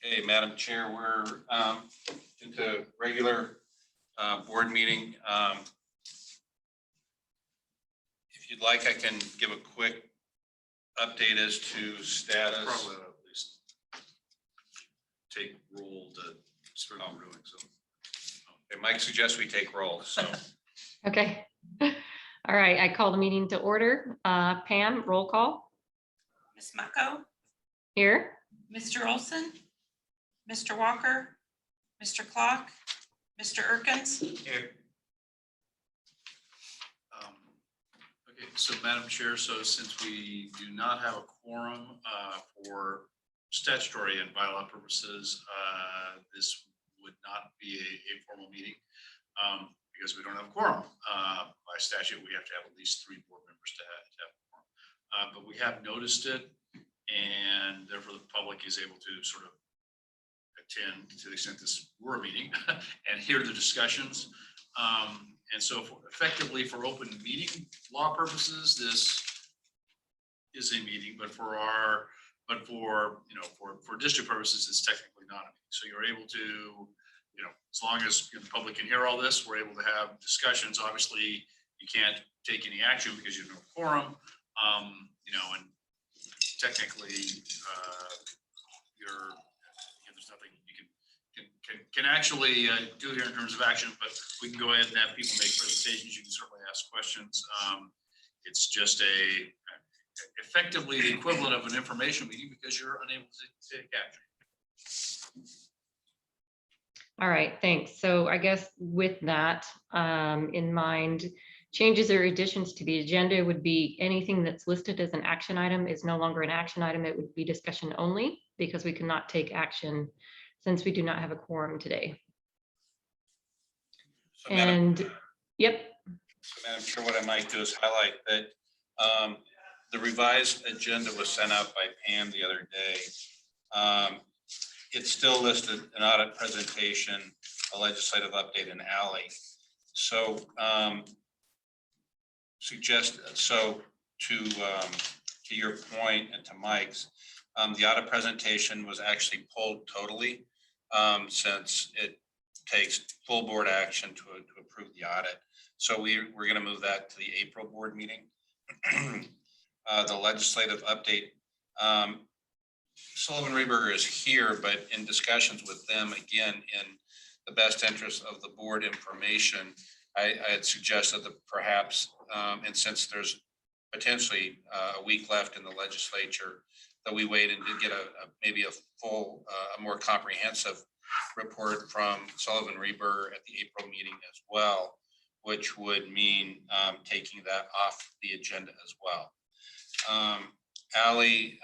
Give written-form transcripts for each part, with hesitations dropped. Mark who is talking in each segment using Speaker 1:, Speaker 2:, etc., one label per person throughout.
Speaker 1: Okay, Madam Chair, we're into regular board meeting. If you'd like, I can give a quick update as to status.
Speaker 2: Probably at least take roll to start brewing. So,
Speaker 1: Okay, Mike suggests we take roll. So,
Speaker 3: Okay. All right, I call the meeting to order. Pam, roll call.
Speaker 4: Ms. Mucko,
Speaker 3: Here.
Speaker 4: Mr. Olson, Mr. Walker, Mr. Clock, Mr. Erkins.
Speaker 1: here.
Speaker 2: Okay, so Madam Chair, so since we do not have a quorum for statutory and bylaw purposes, this would not be a formal meeting because we don't have a quorum. By statute, we have to have at least 3 board members to have a quorum. But we have noticed it, and therefore the public is able to sort of attend to the extent this were a meeting and hear the discussions. And so effectively for open meeting law purposes, this is a meeting, but for district purposes, it's technically not a meeting. So you're able to, as long as the public can hear all this, we're able to have discussions. Obviously, you can't take any action because you have no quorum, and technically there's nothing you can actually do here in terms of action, but we can go ahead and have people make presentations. You can certainly ask questions. It's just effectively the equivalent of an information meeting because you're unable to take action.
Speaker 3: All right, thanks. So I guess with that in mind, changes or additions to the agenda would be anything that's listed as an action item is no longer an action item. It would be discussion only because we cannot take action since we do not have a quorum today.
Speaker 1: So Madam Chair, what I might do is highlight that the revised agenda was sent out by Pam the other day. It's still listed an audit presentation, a legislative update, and alley. So to your point and to Mike's, the audit presentation was actually pulled totally since it takes full board action to approve the audit. So we're going to move that to the April board meeting. The legislative update. Sullivan Rehberger is here, but in discussions with them, again, in the best interest of the board information, I had suggested that perhaps, and since there's potentially a week left in the legislature, that we wait and get maybe a full, a more comprehensive report from Sullivan Rehberger at the April meeting as well, which would mean taking that off the agenda as well. Allie,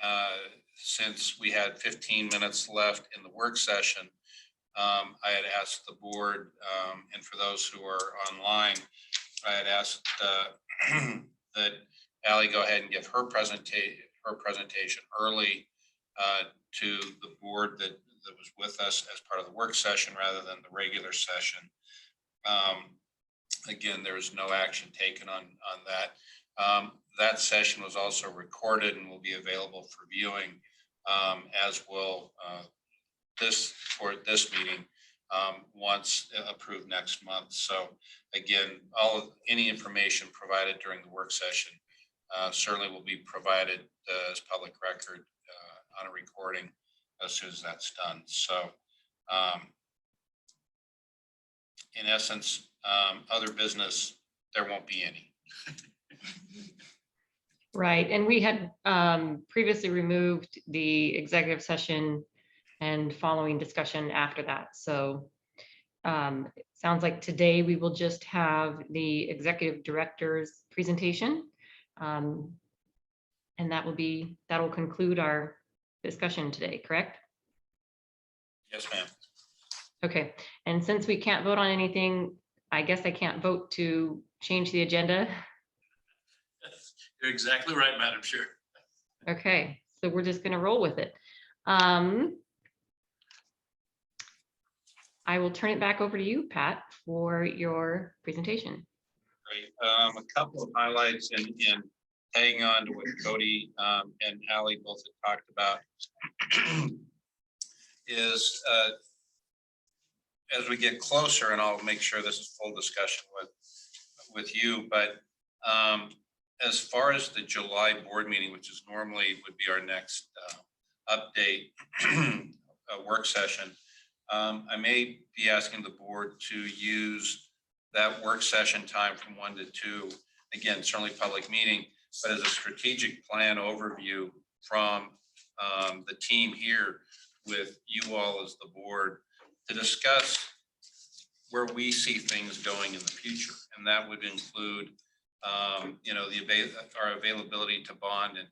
Speaker 1: since we had 15 minutes left in the work session, I had asked the board, and for those who are online, I had asked that Allie go ahead and give her presentation early to the board that was with us as part of the work session rather than the regular session. Again, there was no action taken on that. That session was also recorded and will be available for viewing, as will this meeting once approved next month. So again, any information provided during the work session certainly will be provided as public record on a recording as soon as that's done. So in essence, other business, there won't be any.
Speaker 3: Right, and we had previously removed the executive session and following discussion after that. So it sounds like today we will just have the executive director's presentation. And that will conclude our discussion today, correct?
Speaker 1: Yes, ma'am.
Speaker 3: Okay, and since we can't vote on anything, I guess I can't vote to change the agenda.
Speaker 2: You're exactly right, Madam Chair.
Speaker 3: Okay, so we're just gonna roll with it. I will turn it back over to you, Pat, for your presentation.
Speaker 1: Great. A couple of highlights and tagging on to what Cody and Allie both had talked about. is as we get closer, and I'll make sure this is full discussion with you, but as far as the July board meeting, which is normally would be our next update work session, I may be asking the board to use that work session time from 1 to 2. Again, certainly public meeting, but as a strategic plan overview from the team here with you all as the board to discuss where we see things going in the future. And that would include, our availability to bond in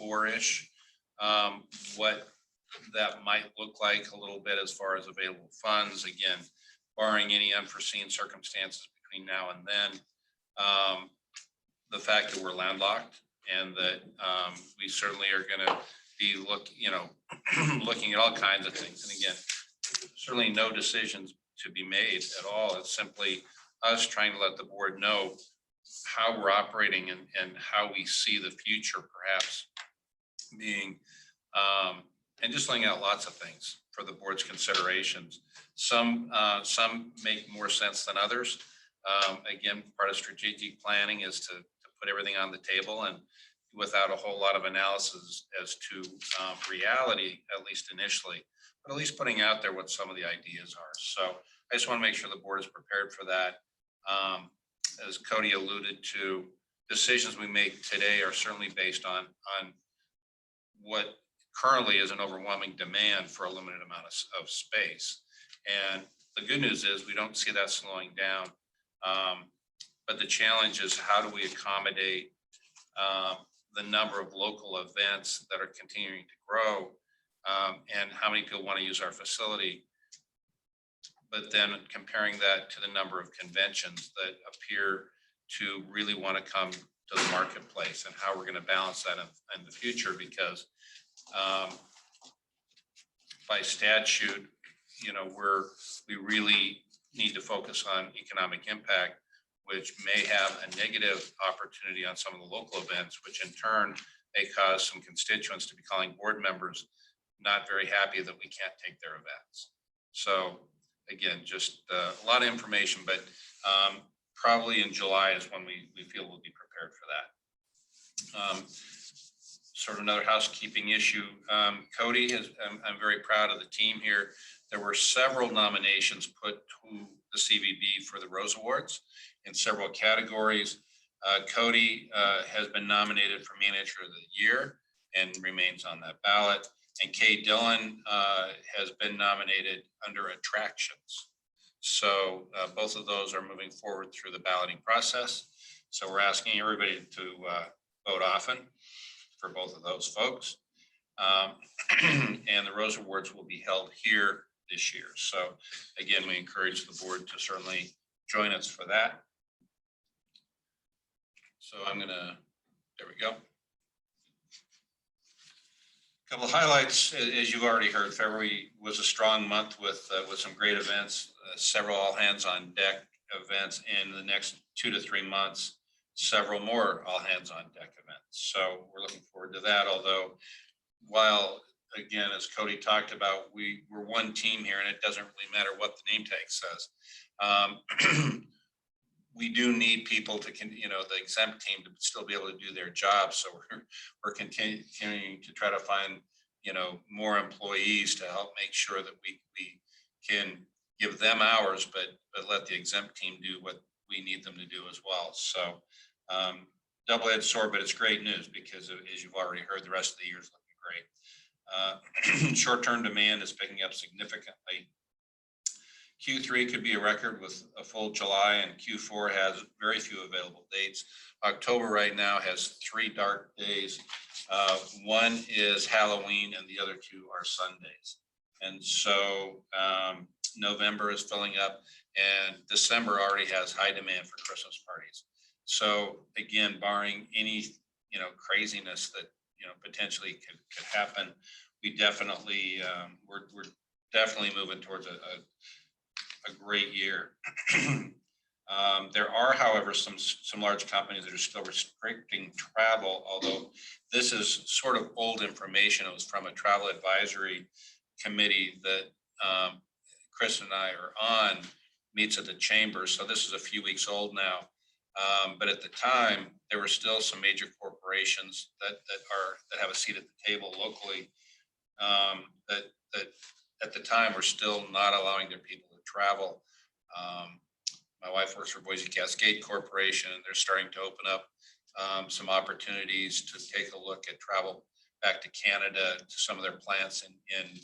Speaker 1: 2024-ish, what that might look like a little bit as far as available funds, again, barring any unforeseen circumstances between now and then. The fact that we're landlocked and that we certainly are going to be looking at all kinds of things. And again, certainly no decisions to be made at all. It's simply us trying to let the board know how we're operating and how we see the future perhaps being, and just laying out lots of things for the board's considerations. Some make more sense than others. Again, part of strategic planning is to put everything on the table and without a whole lot of analysis as to reality, at least initially, but at least putting out there what some of the ideas are. So I just want to make sure the board is prepared for that. As Cody alluded to, decisions we make today are certainly based on what currently is an overwhelming demand for a limited amount of space. And the good news is we don't see that slowing down. But the challenge is how do we accommodate the number of local events that are continuing to grow, and how many people want to use our facility, but then comparing that to the number of conventions that appear to really want to come to the marketplace, and how we're going to balance that in the future, because by statute, we really need to focus on economic impact, which may have a negative opportunity on some of the local events, which in turn may cause some constituents to be calling board members not very happy that we can't take their events. So again, just a lot of information, but probably in July is when we feel we'll be prepared for that. Sort of another housekeeping issue. Cody I'm very proud of the team here. There were several nominations put to the CVB for the Rose Awards in several categories. Cody has been nominated for Manager of the Year and remains on that ballot. And Kay Dillon has been nominated under Attractions. So both of those are moving forward through the balloting process. So we're asking everybody to vote often for both of those folks. And the Rose Awards will be held here this year. So again, we encourage the board to certainly join us for that. So there we go. A couple of highlights, as you've already heard, February was a strong month with some great events, several all hands on deck events. In the next 2 to 3 months, several more all hands on deck events. So we're looking forward to that. Although, while again, as Cody talked about, we're one team here, and it doesn't really matter what the name tag says. We do need people to, the exempt team to still be able to do their job. So we're continuing to try to find, more employees to help make sure that we can give them hours, but let the exempt team do what we need them to do as well. So double-edged sword, but it's great news because as you've already heard, the rest of the year is looking great. Short-term demand is picking up significantly. Q3 could be a record with a full July, and Q4 has very few available dates. October right now has 3 dark days. One is Halloween and the other 2 are Sundays. And so November is filling up, and December already has high demand for Christmas parties. So again, barring any, craziness that, potentially could happen, we definitely, we're definitely moving towards a great year. There are, however, some large companies that are still restricting travel, although this is sort of old information. It was from a travel advisory committee that Chris and I are on meets at the chamber. So this is a few weeks old now. But at the time, there were still some major corporations that have a seat at the table locally that at the time were still not allowing their people to travel. My wife works for Boise Cascade Corporation, and they're starting to open up some opportunities to take a look at travel back to Canada, to some of their plants in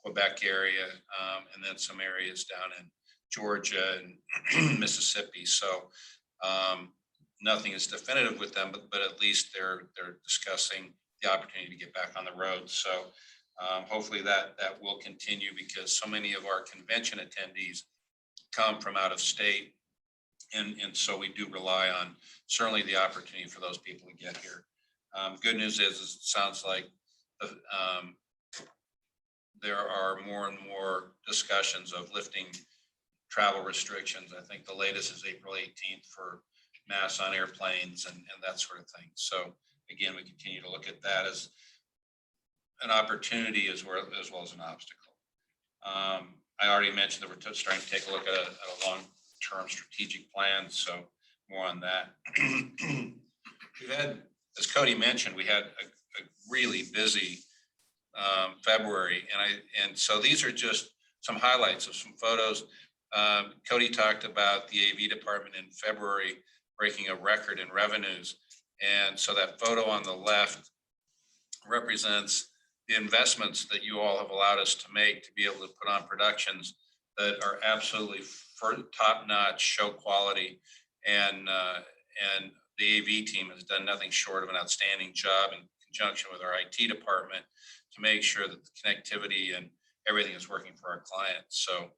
Speaker 1: Quebec area, and then some areas down in Georgia and Mississippi. So nothing is definitive with them, but at least they're discussing the opportunity to get back on the road. So hopefully that will continue, because so many of our convention attendees come from out of state. And so we do rely on certainly the opportunity for those people to get here. Good news is it sounds like there are more and more discussions of lifting travel restrictions. I think the latest is April 18th for masks on airplanes and that sort of thing. So again, we continue to look at that as an opportunity as well as an obstacle. I already mentioned that we're starting to take a look at a long-term strategic plan, so more on that. We've had, as Cody mentioned, we had a really busy February, and so these are just some highlights of some photos. Cody talked about the AV department in February breaking a record in revenues, and so that photo on the left represents the investments that you all have allowed us to make to be able to put on productions that are absolutely for top-notch show quality, and the AV team has done nothing short of an outstanding job in conjunction with our IT department to make sure that the connectivity and everything is working for our clients. So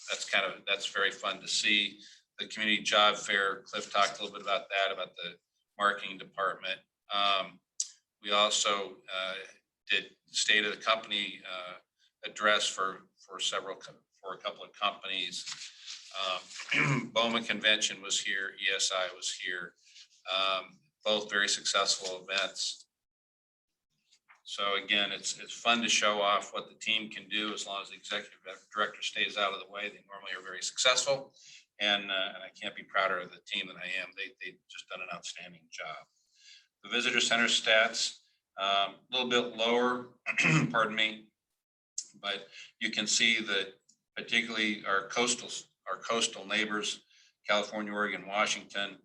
Speaker 1: that's very fun to see. The community job fair, Cliff talked a little bit about that, about the marketing department. We also did state of the company address for a couple of companies. BOMA convention was here, ESI was here, both very successful events. So again, it's fun to show off what the team can do as long as the executive director stays out of the way. They normally are very successful, and I can't be prouder of the team than I am. They've just done an outstanding job. The visitor center stats, a little bit lower, pardon me, but you can see that particularly our coastal neighbors, California, Oregon, Washington,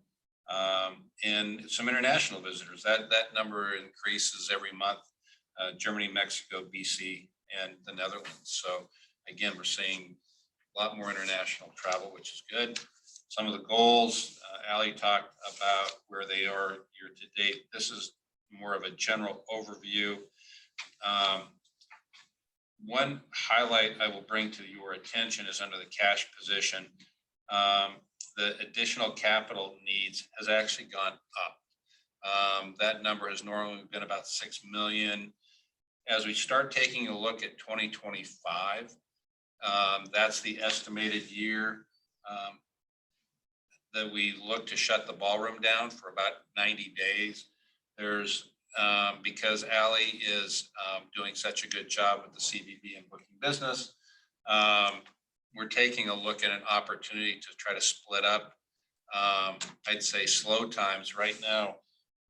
Speaker 1: and some international visitors. That number increases every month. Germany, Mexico, BC, and the Netherlands. So again, we're seeing a lot more international travel, which is good. Some of the goals, Ali talked about where they are year to date. This is more of a general overview. One highlight I will bring to your attention is under the cash position. The additional capital needs has actually gone up. That number has normally been about 6 million. As we start taking a look at 2025, that's the estimated year that we look to shut the ballroom down for about 90 days. There's because Ali is doing such a good job with the CVB and booking business, we're taking a look at an opportunity to try to split up, I'd say, slow times. Right now,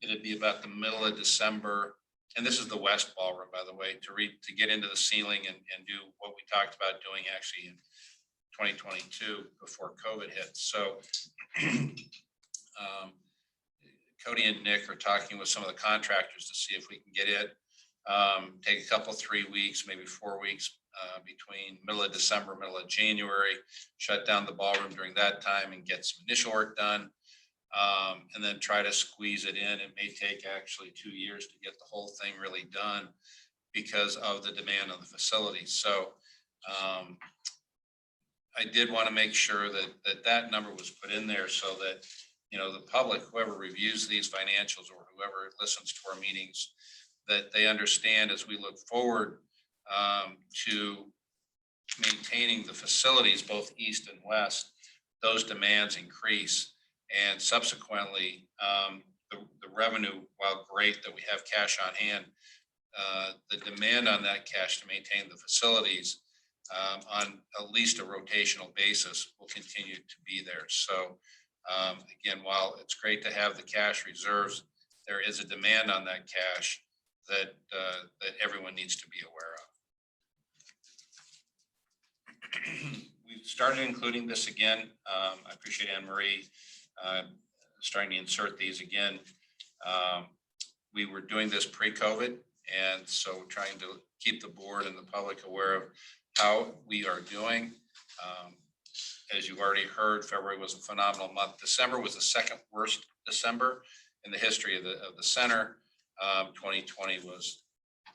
Speaker 1: it'd be about the middle of December, and this is the West Ballroom, by the way, to get into the ceiling and do what we talked about doing actually in 2022 before COVID hit. So Cody and Nick are talking with some of the contractors to see if we can get it, take a couple, 3 weeks, maybe 4 weeks between middle of December, middle of January, shut down the ballroom during that time and get some initial work done, and then try to squeeze it in. It may take actually 2 years to get the whole thing really done because of the demand on the facility. So I did want to make sure that number was put in there so that, you know, the public, whoever reviews these financials or whoever listens to our meetings, that they understand as we look forward to maintaining the facilities, both east and west, those demands increase. And subsequently, the revenue, while great that we have cash on hand, the demand on that cash to maintain the facilities on at least a rotational basis will continue to be there. So again, while it's great to have the cash reserves, there is a demand on that cash that that everyone needs to be aware of. We've started including this again. I appreciate Anne Marie starting to insert these again. We were doing this pre-COVID, and so we're trying to keep the board and the public aware of how we are doing. As you've already heard, February was a phenomenal month. December was the second worst December in the history of the center. 2020 was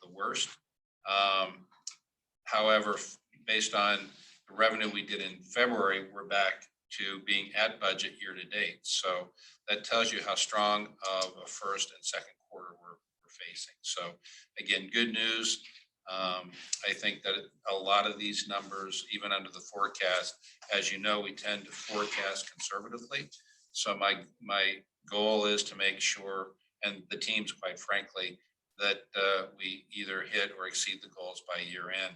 Speaker 1: the worst. However, based on the revenue we did in February, we're back to being at budget year to date. So that tells you how strong of a first and second quarter we're facing. So again, good news. I think that a lot of these numbers, even under the forecast, as you know, we tend to forecast conservatively. So my goal is to make sure, and the teams, quite frankly, that we either hit or exceed the goals by year end.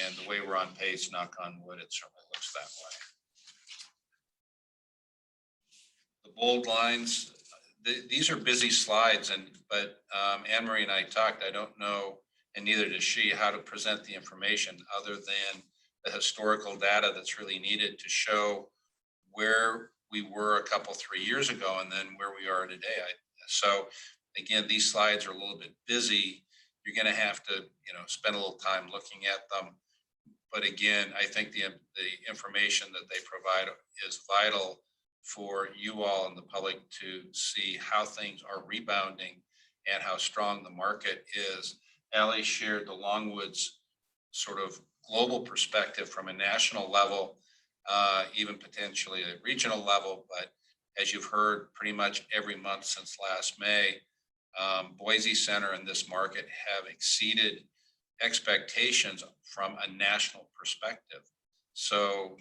Speaker 1: And the way we're on pace, knock on wood, it certainly looks that way. The bold lines, these are busy slides, but Anne Marie and I talked. I don't know, and neither does she, how to present the information other than the historical data that's really needed to show where we were a couple, 3 years ago, and then where we are today. So again, these slides are a little bit busy. You're going to have to, spend a little time looking at them. But again, I think the information that they provide is vital for you all and the public to see how things are rebounding and how strong the market is. Allie shared the Longwoods sort of global perspective from a national level, even potentially a regional level. But as you've heard, pretty much every month since last May, Boise Center and this market have exceeded expectations from a national perspective. So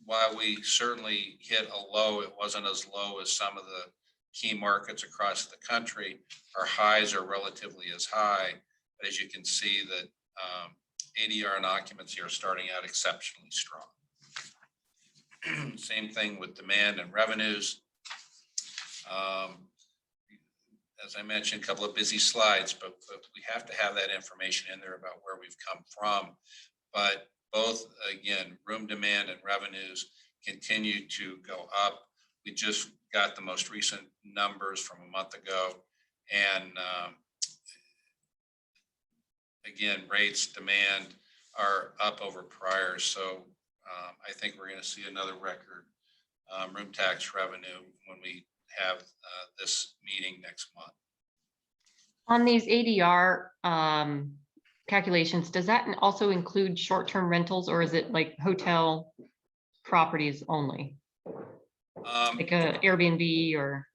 Speaker 1: while we certainly hit a low, it wasn't as low as some of the key markets across the country. Our highs are relatively as high, but as you can see that ADR and occupancy are starting out exceptionally strong. Same thing with demand and revenues. As I mentioned, a couple of busy slides, but we have to have that information in there about where we've come from. But both, again, room demand and revenues continue to go up. We just got the most recent numbers from a month ago. And again, rates, demand are up over prior. So I think we're going to see another record room tax revenue when we have this meeting next month.
Speaker 3: On these ADR calculations, does that also include short-term rentals, or is it like hotel properties only? Like a Airbnb or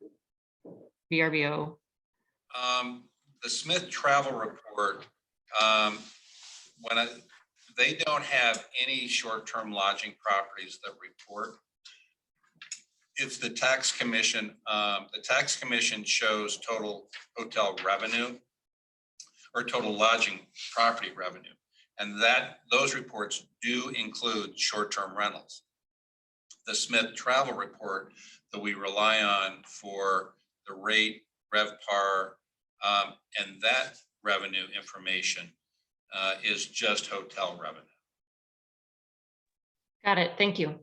Speaker 3: VRBO?
Speaker 1: The Smith Travel Report, they don't have any short-term lodging properties that report. It's the tax commission. The tax commission shows total hotel revenue or total lodging property revenue. And those reports do include short-term rentals. The Smith Travel Report that we rely on for the rate, RevPAR, and that revenue information is just hotel revenue.
Speaker 3: Got it. Thank you.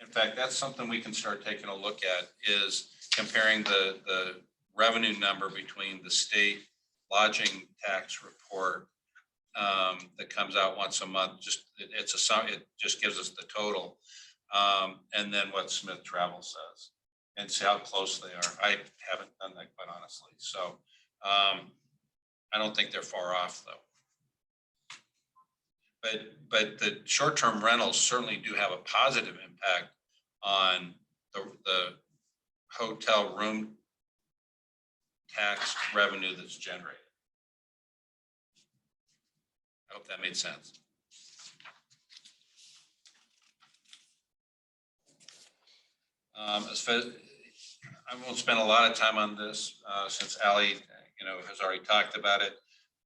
Speaker 1: In fact, that's something we can start taking a look at, is comparing the revenue number between the state lodging tax report that comes out once a month. It just gives us the total, and then what Smith Travel says, and see how close they are. I haven't done that, quite honestly. So I don't think they're far off, though. But the short-term rentals certainly do have a positive impact on the hotel room tax revenue that's generated. I hope that made sense. I won't spend a lot of time on this since Allie has already talked about it.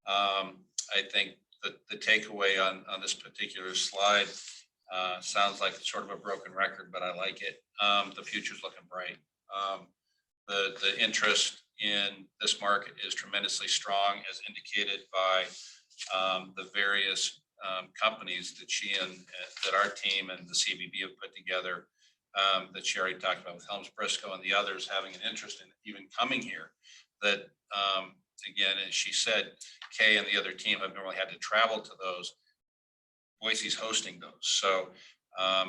Speaker 1: I think the takeaway on this particular slide sounds like sort of a broken record, but I like it. The future's looking bright. The interest in this market is tremendously strong, as indicated by the various companies that that our team and the CBB have put together, that she already talked about with Helms Briscoe and the others having an interest in even coming here. That again, as she said, Kay and the other team have normally had to travel to those. Boise's hosting those. So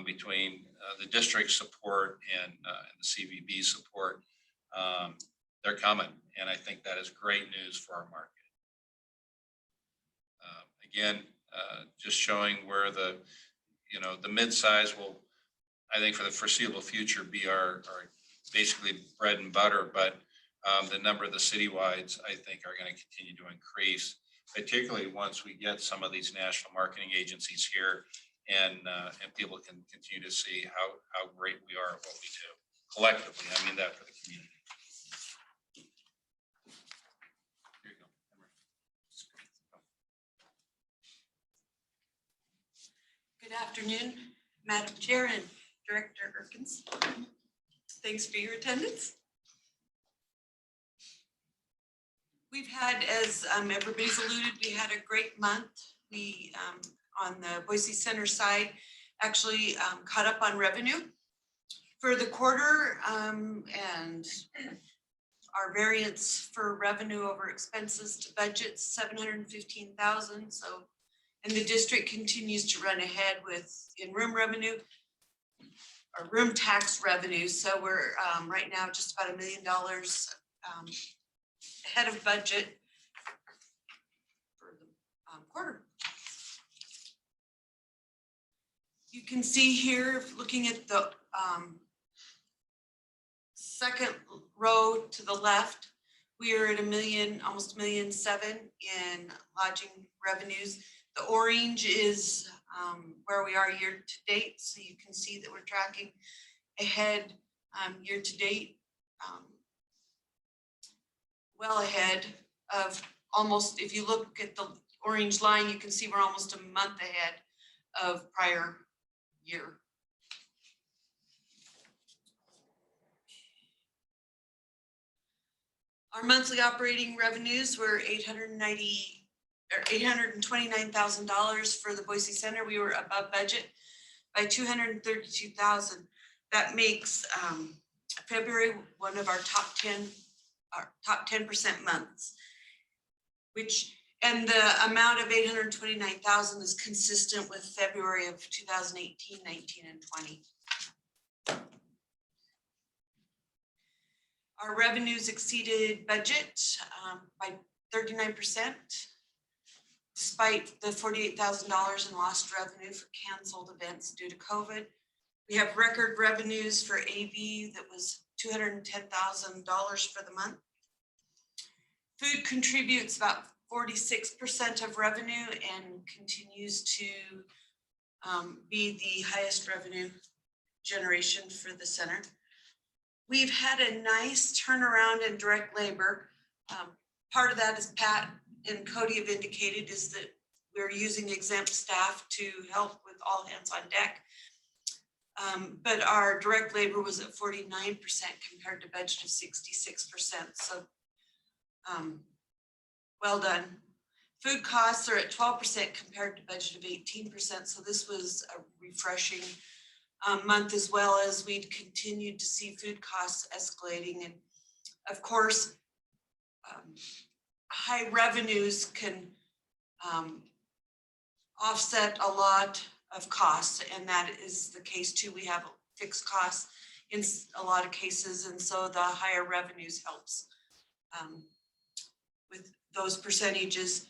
Speaker 1: between the district support and the CVB support, they're coming. And I think that is great news for our market. Again, just showing where the mid-size will, I think for the foreseeable future, be our basically bread and butter. But the number of the citywides, I think, are going to continue to increase, particularly once we get some of these national marketing agencies here, and people can continue to see how great we are at what we do collectively. I mean that for the community. Here you go.
Speaker 5: Good afternoon, Madam Chair and Director Erkins. Thanks for your attendance. We've had, as everybody's alluded, we had a great month. We, on the Boise Center side, actually caught up on revenue for the quarter, and our variance for revenue over expenses to budget, $715,000. So, and the district continues to run ahead with in-room revenue, or room tax revenue. So we're right now just about $1 million ahead of budget for the quarter. You can see here, looking at the second row to the left, we are at almost $1.7 million in lodging revenues. The orange is where we are year to date, so you can see that we're tracking ahead year to date, well ahead of almost, if you look at the orange line, you can see we're almost a month ahead of prior year. Our monthly operating revenues were $829,000 for the Boise Center. We were above budget by $232,000. That makes February one of our top 10% months, and the amount of $829,000 is consistent with February of 2018, 19, and 20. Our revenues exceeded budget by 39%, despite the $48,000 in lost revenue for canceled events due to COVID. We have record revenues for AV that was $210,000 for the month. Food contributes about 46% of revenue and continues to be the highest revenue generation for the center. We've had a nice turnaround in direct labor. Part of that, as Pat and Cody have indicated, is that we're using exempt staff to help with all hands on deck. But our direct labor was at 49% compared to budget of 66%. So well done. Food costs are at 12% compared to budget of 18%. So this was a refreshing month, as well as we'd continued to see food costs escalating. And of course, high revenues can offset a lot of costs, and that is the case too. We have fixed costs in a lot of cases, and so the higher revenues helps with those percentages.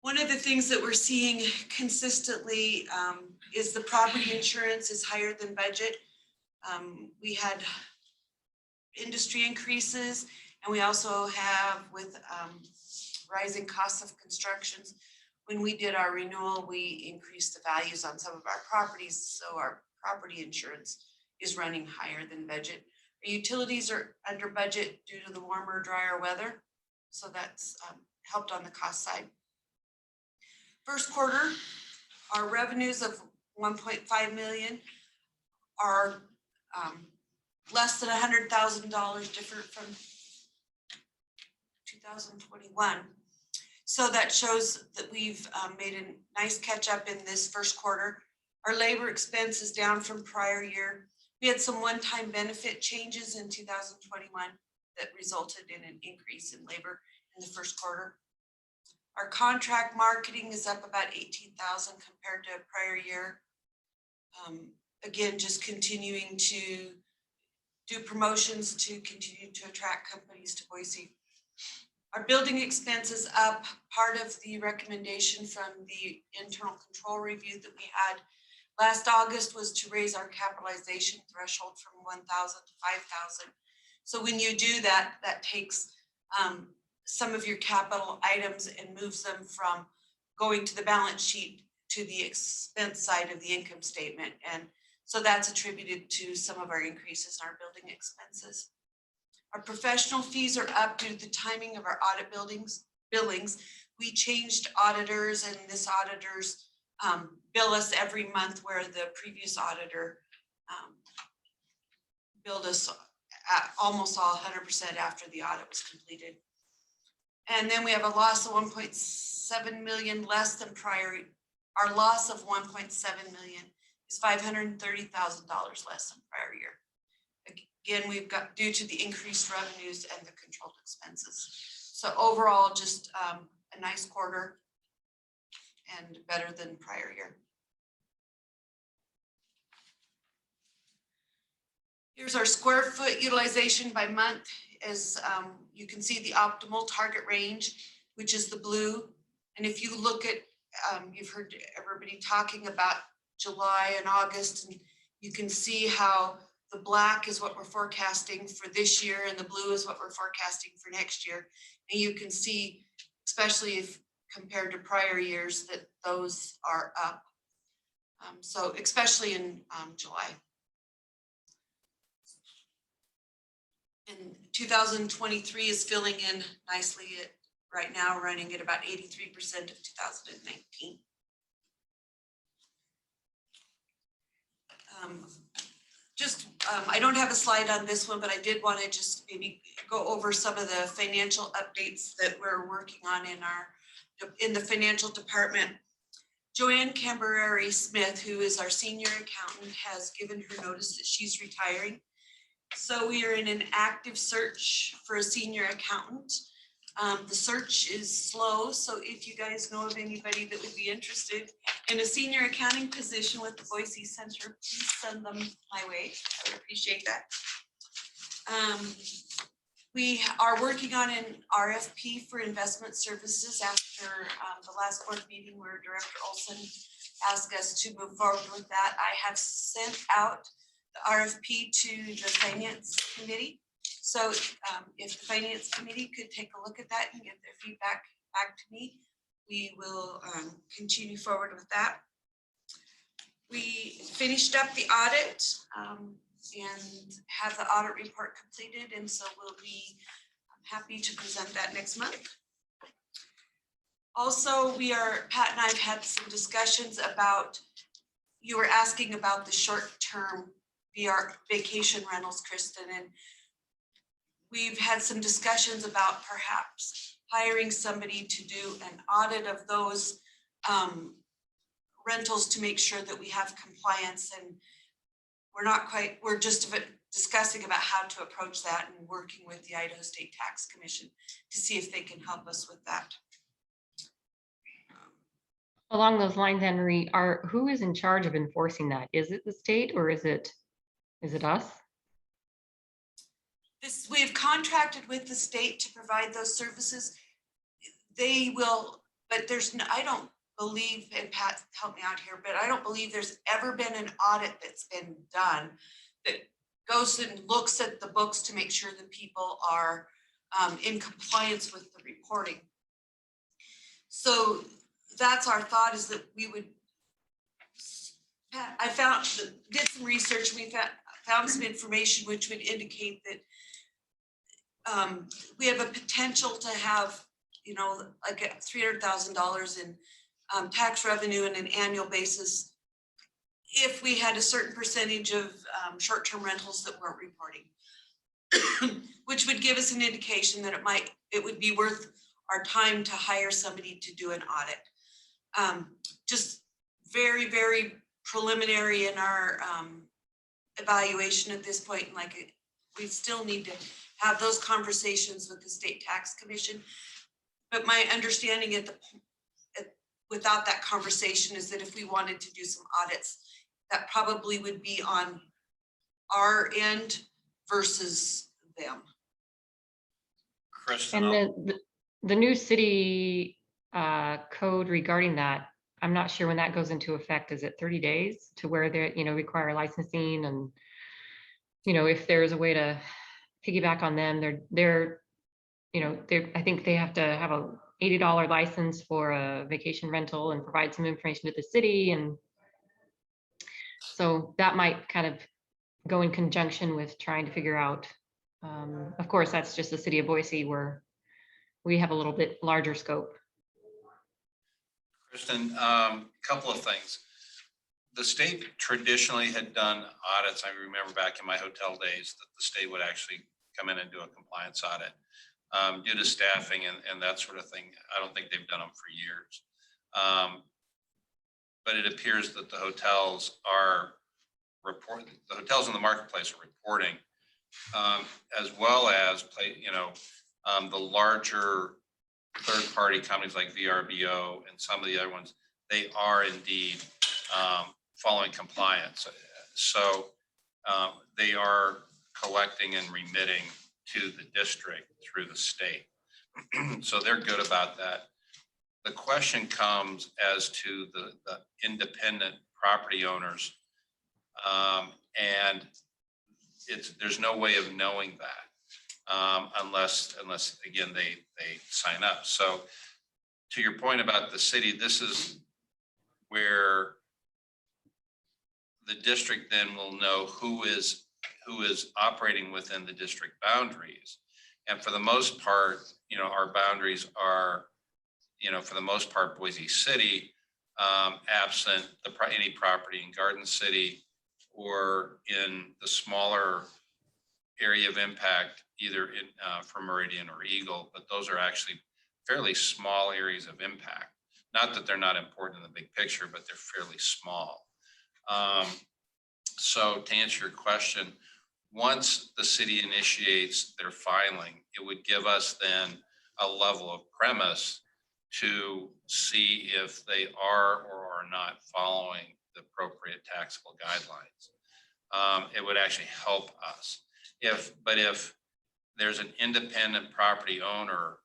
Speaker 5: One of the things that we're seeing consistently is the property insurance is higher than budget. We had industry increases, and we also have with rising costs of constructions. When we did our renewal, we increased the values on some of our properties, so our property insurance is running higher than budget. Our utilities are under budget due to the warmer, drier weather. So that's helped on the cost side. First quarter, our revenues of 1.5 million are less than $100,000 different from 2021. So that shows that we've made a nice catch up in this first quarter. Our labor expense is down from prior year. We had some one-time benefit changes in 2021 that resulted in an increase in labor in the first quarter. Our contract marketing is up about 18,000 compared to prior year. Again, just continuing to do promotions to continue to attract companies to Boise. Our building expense is up. Part of the recommendation from the internal control review that we had last August was to raise our capitalization threshold from 1,000 to 5,000. So when you do that, that takes some of your capital items and moves them from going to the balance sheet to the expense side of the income statement. And so that's attributed to some of our increases in our building expenses. Our professional fees are up due to the timing of our audit billings. We changed auditors, and this auditors bill us every month, where the previous auditor billed us almost all 100% after the audit was completed. And then we have a loss of 1.7 million less than prior. Our loss of 1.7 million is $530,000 less than prior year. Again, we've got due to the increased revenues and the controlled expenses. So overall, just a nice quarter and better than prior year. Here's our square foot utilization by month. As you can see, the optimal target range, which is the blue. And if you look at, you've heard everybody talking about July and August, and you can see how the black is what we're forecasting for this year and the blue is what we're forecasting for next year. And you can see, especially if compared to prior years, that those are up. So especially in July. And 2023 is filling in nicely at right now, running at about 83% of 2019. I don't have a slide on this one, but I did want to just maybe go over some of the financial updates that we're working on in the financial department. Joanne Camberary Smith, who is our senior accountant, has given her notice that she's retiring. So we are in an active search for a senior accountant. The search is slow, so if you guys know of anybody that would be interested in a senior accounting position with the Boise Center, please send them my way. I would appreciate that. We are working on an RFP for investment services after the last board meeting where Director Olson asked us to move forward with that. I have sent out the RFP to the Finance Committee. So if the Finance Committee could take a look at that and get their feedback back to me, we will continue forward with that. We finished up the audit and have the audit report completed, and so we'll be happy to present that next month. Also, Pat and I have had some discussions about, you were asking about the short-term VR vacation rentals, Kristen, and we've had some discussions about perhaps hiring somebody to do an audit of those rentals to make sure that we have compliance, and we're just discussing about how to approach that and working with the Idaho State Tax Commission to see if they can help us with that.
Speaker 3: Along those lines, Henry, who is in charge of enforcing that? Is it the state or is it us?
Speaker 5: We've contracted with the state to provide those services. They will, but I don't believe, and Pat, help me out here, but I don't believe there's ever been an audit that's been done that goes and looks at the books to make sure that people are in compliance with the reporting. So that's our thought, is that we would, did some research, we found some information which would indicate that we have a potential to have, you know, like $300,000 in tax revenue on an annual basis if we had a certain percentage of short-term rentals that weren't reporting, which would give us an indication that it would be worth our time to hire somebody to do an audit. Just very, very preliminary in our evaluation at this point. Like, we still need to have those conversations with the State Tax Commission. But my understanding without that conversation is that if we wanted to do some audits, that probably would be on our end versus them.
Speaker 1: Kristen,
Speaker 3: And the new city code regarding that, I'm not sure when that goes into effect. Is it 30 days to where they, require licensing? And, if there's a way to piggyback on them, I think they have to have a $80 license for a vacation rental and provide some information to the city. And so that might kind of go in conjunction with trying to figure out, of course, that's just the city of Boise, where we have a little bit larger scope.
Speaker 1: Kristen, couple of things. The state traditionally had done audits. I remember back in my hotel days that the state would actually come in and do a compliance audit. Due to staffing and that sort of thing, I don't think they've done them for years. But it appears that the hotels in the marketplace are reporting, as well as the larger third-party companies like VRBO and some of the other ones. They are indeed following compliance. So they are collecting and remitting to the district through the state. So they're good about that. The question comes as to the independent property owners. And there's no way of knowing that unless again, they sign up. So to your point about the city, this is where the district then will know who is operating within the district boundaries. And for the most part, our boundaries are, for the most part, Boise City, absent any property in Garden City or in the smaller area of impact, either for Meridian or Eagle, but those are actually fairly small areas of impact. Not that they're not important in the big picture, but they're fairly small. So to answer your question, once the city initiates their filing, it would give us then a level of premise to see if they are or are not following the appropriate taxable guidelines. It would actually help us. But if there's an independent property owner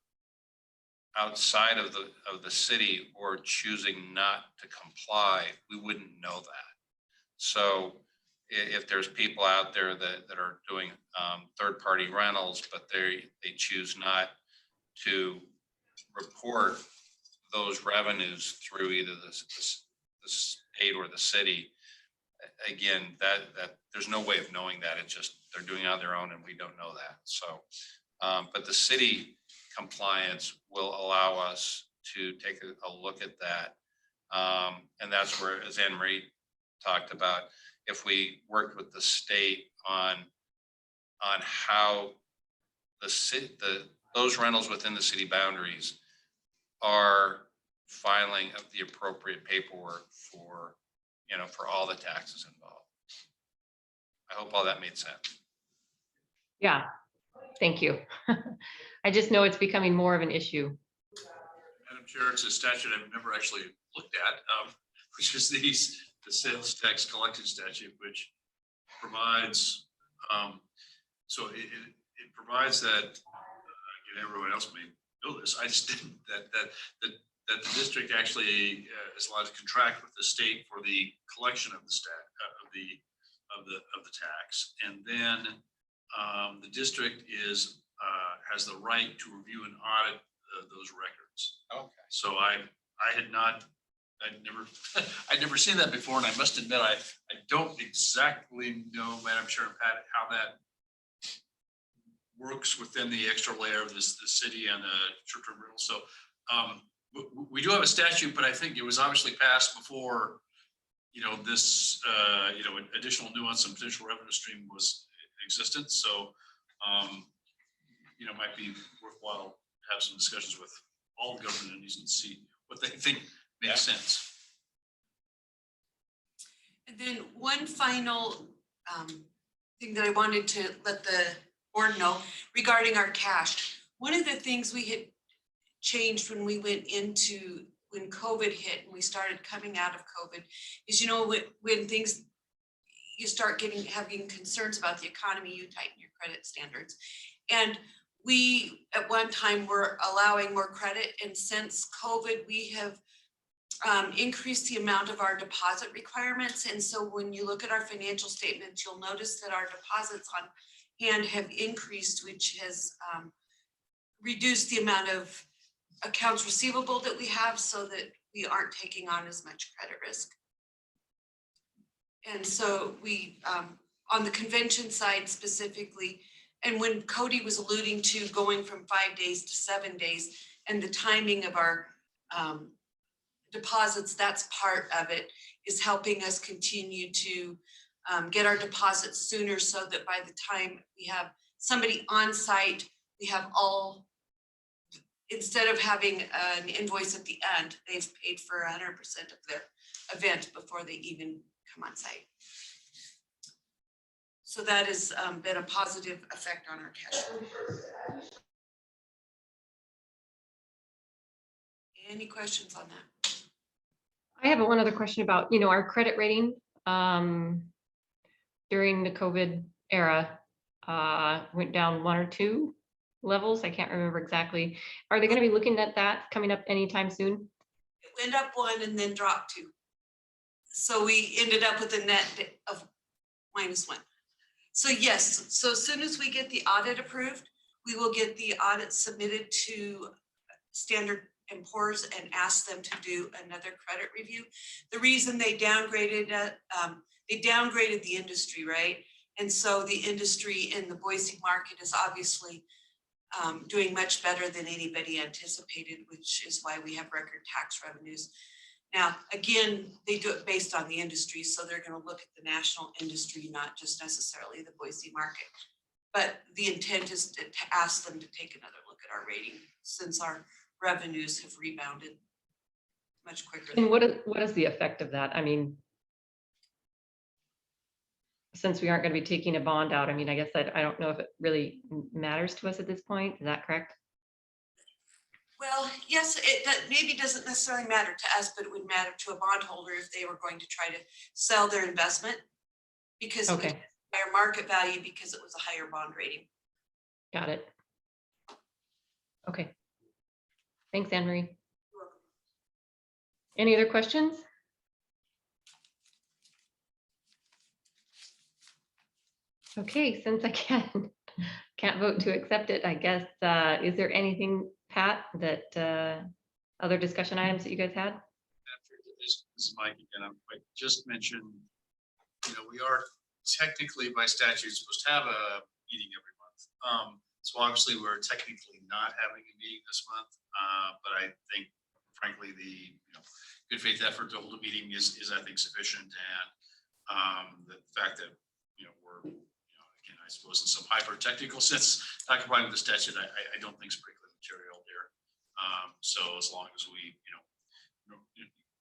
Speaker 1: outside of the city or choosing not to comply, we wouldn't know that. So if there's people out there that are doing third-party rentals, but they choose not to report those revenues through either the state or the city, again, that there's no way of knowing that. It's just they're doing it on their own, and we don't know that. So, but the city compliance will allow us to take a look at that, and that's where, as Anne Marie talked about, if we worked with the state on how those rentals within the city boundaries are filing of the appropriate paperwork for all the taxes involved. I hope all that made sense.
Speaker 3: Yeah, thank you. I just know it's becoming more of an issue.
Speaker 2: Madam Chair, it's a statute I've never actually looked at, which is the sales tax collection statute, which provides, so it provides that, again, everyone else may know this, I just didn't, that the district actually is allowed to contract with the state for the collection of the tax, and then the district has the right to review and audit those records.
Speaker 1: Okay.
Speaker 2: So I'd never seen that before, and I must admit I don't exactly know, Madam Chair and Pat, how that works within the extra layer of this, the city and the short-term rental. So we do have a statute, but I think it was obviously passed before, this, additional nuance and potential revenue stream was existent. So, might be worthwhile to have some discussions with all government entities and see what they think makes sense.
Speaker 5: And then one final thing that I wanted to let the board know regarding our cash. One of the things we had changed when COVID hit and we started coming out of COVID is, when things, you start having concerns about the economy, you tighten your credit standards. And we, at one time, were allowing more credit. And since COVID, we have increased the amount of our deposit requirements. And so when you look at our financial statements, you'll notice that our deposits on hand have increased, which has reduced the amount of accounts receivable that we have so that we aren't taking on as much credit risk. And so we, on the convention side specifically, and when Cody was alluding to going from 5 days to 7 days and the timing of our deposits, that's part of it, is helping us continue to get our deposits sooner so that by the time we have somebody on site, we have all, instead of having an invoice at the end, they've paid for 100% of their event before they even come on site. So that has been a positive effect on our cash flow. Any questions on that?
Speaker 3: I have one other question about, our credit rating during the COVID era went down 1 or 2 levels. I can't remember exactly. Are they going to be looking at that coming up anytime soon?
Speaker 5: It went up 1 and then dropped 2. So we ended up with a net of -1. So yes, so as soon as we get the audit approved, we will get the audit submitted to Standard & Poor's and ask them to do another credit review. The reason they downgraded the industry, right? And so the industry in the Boise market is obviously doing much better than anybody anticipated, which is why we have record tax revenues. Now, again, they do it based on the industry, so they're going to look at the national industry, not just necessarily the Boise market. But the intent is to ask them to take another look at our rating since our revenues have rebounded much quicker.
Speaker 3: And what is the effect of that? I mean, since we aren't going to be taking a bond out, I mean, I guess I don't know if it really matters to us at this point. Is that correct?
Speaker 5: Well, yes, that maybe doesn't necessarily matter to us, but it would matter to a bondholder if they were going to try to sell their investment because it was
Speaker 3: Okay,
Speaker 5: higher market value because it was a higher bond rating.
Speaker 3: got it. Okay. Thanks, Anne Marie. Any other questions? Okay, since I can't vote to accept it, I guess, is there anything, Pat, that other discussion items that you guys had?
Speaker 2: This is Mike again. I just mentioned, we are technically by statute supposed to have a meeting every month. So obviously we're technically not having a meeting this month, but I think frankly the good faith effort to hold a meeting is I think sufficient, and the fact that we're again I suppose in some hyper technical sense not complying with the statute I don't think is particularly material there. So as long as we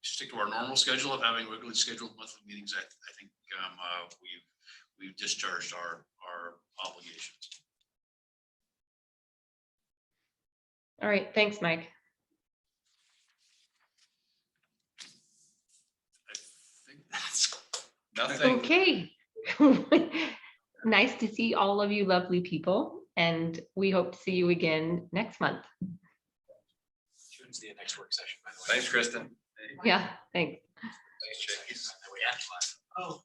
Speaker 2: stick to our normal schedule of having regularly scheduled monthly meetings, I think we've discharged our obligations.
Speaker 3: All right, thanks, Mike.
Speaker 2: I think that's
Speaker 1: Nothing.
Speaker 3: Okay. Nice to see all of you lovely people, and we hope to see you again next month.
Speaker 6: Tune's the next work session, by the way.
Speaker 1: Thanks, Kristen.
Speaker 3: Yeah, thanks.
Speaker 1: Thanks, Chase.
Speaker 6: Oh.